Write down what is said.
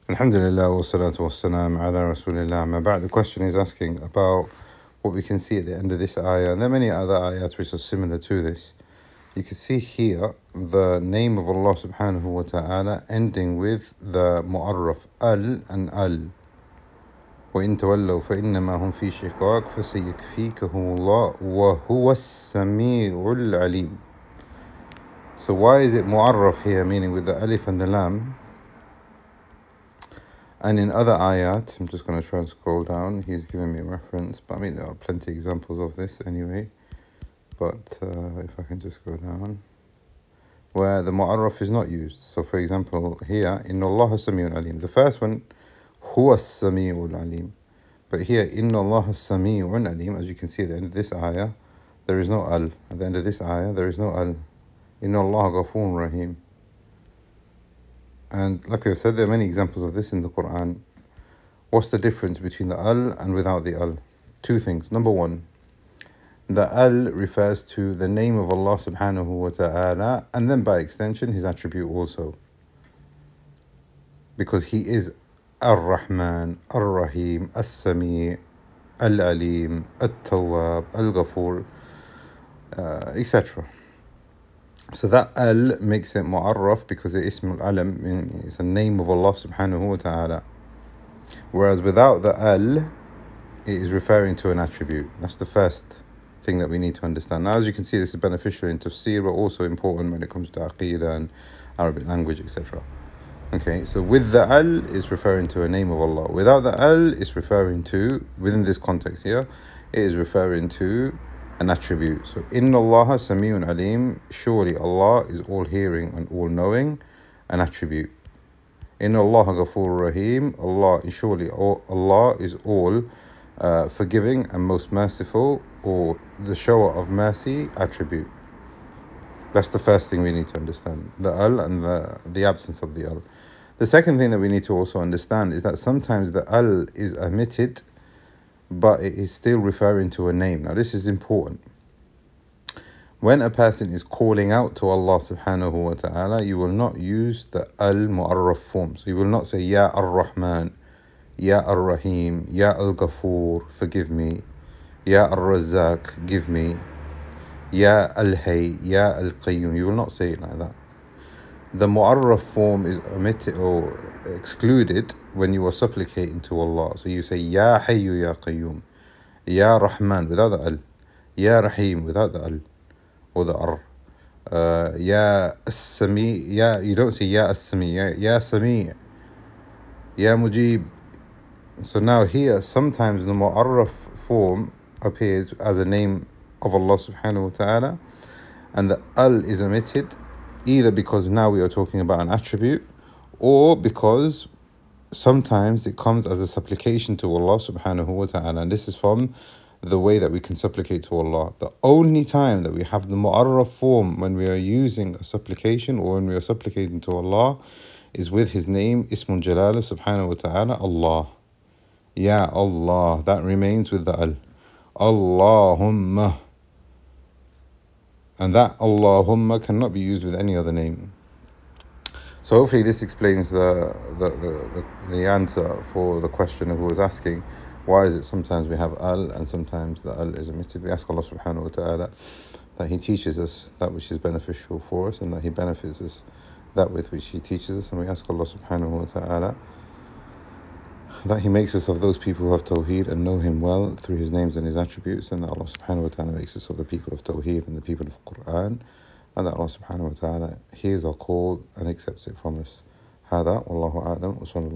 Alhamdulillah wa salatu wa salam ala rasulillah. Ma ba'd. The question is asking about what we can see at the end of this ayah. And there are many other ayats which are similar to this. You can see here the name of Allah subhanahu wa ta'ala ending with the mu'arraf al and al. وَإِن تَوَلَّوْا فَإِنَّمَا هُمْ فِي شِقَاقٍ فَسَيَكْفِيكَهُمُ اللَّهُ وَهُوَ السَّمِيعُ الْعَلِيمُ. So why is it mu'arraf here, meaning with the alif and the lam? And in other ayat, I'm just going to try and scroll down. He's given me a reference, but I mean, there are plenty of examples of this anyway. But if I can just go down, where the mu'arraf is not used. So for example, here, Inna Allah Sami'un Alim. The first one, Huwa Sami'ul Alim. But here, Inna Allah Sami'un Alim, as you can see at the end of this ayah, there is no al. At the end of this ayah, there is no al. Inna Allah Ghafurun Rahim. And like I said, there are many examples of this in the Quran. What's the difference between the al and without the al? Two things. Number one, the al refers to the name of Allah subhanahu wa ta'ala, and then by extension his attribute also. Because he is Ar-Rahman, Ar-Rahim, As-Sami', Al-Alim, At-Tawwab, Al-Ghafur, etc. So that al makes it mu'arraf because it is ismul alam, meaning it's a name of Allah subhanahu wa ta'ala. Whereas without the al, it is referring to an attribute. That's the first thing that we need to understand. Now, as you can see, this is beneficial in tafsir, but also important when it comes to aqeedah and Arabic language, etc. Okay, so with the al, it's referring to a name of Allah. Without the al, it's referring to, within this context here, it is referring to an attribute. So, Inna Allah Sami'un Alim, surely Allah is all hearing and all knowing, an attribute. Inna Allah Ghafurur Rahim, surely Allah is all forgiving and most merciful, or the shower of mercy attribute. That's the first thing we need to understand, the al and the absence of the al. The second thing that we need to also understand is that sometimes the al is omitted, but it is still referring to a name. Now this is important. When a person is calling out to Allah subhanahu wa ta'ala, you will not use the al-mu'arraf form. So you will not say, Ya Ar-Rahman, Ya Ar-Rahim, Ya Al-Ghafur, forgive me, Ya Ar-Razzaq, give me, Ya Al-Hay, Ya Al-Qayyum. You will not say it like that. The mu'arraf form is omitted or excluded when you are supplicating to Allah. So you say, Ya Hayyu Ya Qayyum, Ya Rahman, without the al, Ya Rahim, without the al, or the ar. Ya As-Sami', you don't say Ya As-Sami', Ya Sami', Ya Mujib. So now here, sometimes the mu'arraf form appears as a name of Allah subhanahu wa ta'ala, and the al is omitted, either because now we are talking about an attribute, or because sometimes it comes as a supplication to Allah subhanahu wa ta'ala. And this is from the way that we can supplicate to Allah. The only time that we have the mu'arraf form when we are using a supplication or when we are supplicating to Allah is with his name, Ismul Jalala subhanahu wa ta'ala, Allah. Ya Allah, that remains with the al. Allahumma. And that Allahumma cannot be used with any other name. So hopefully this explains the answer for the questioner who was asking, why is it sometimes we have al and sometimes the al is omitted? We ask Allah subhanahu wa ta'ala that he teaches us that which is beneficial for us and that he benefits us that with which he teaches us. And we ask Allah subhanahu wa ta'ala that he makes us of those people who have tawheed and know him well through his names and his attributes, and that Allah subhanahu wa ta'ala makes us of the people of tawheed and the people of Quran, and that Allah subhanahu wa ta'ala hears our call and accepts it from us. هذا والله أعلم وصلى الله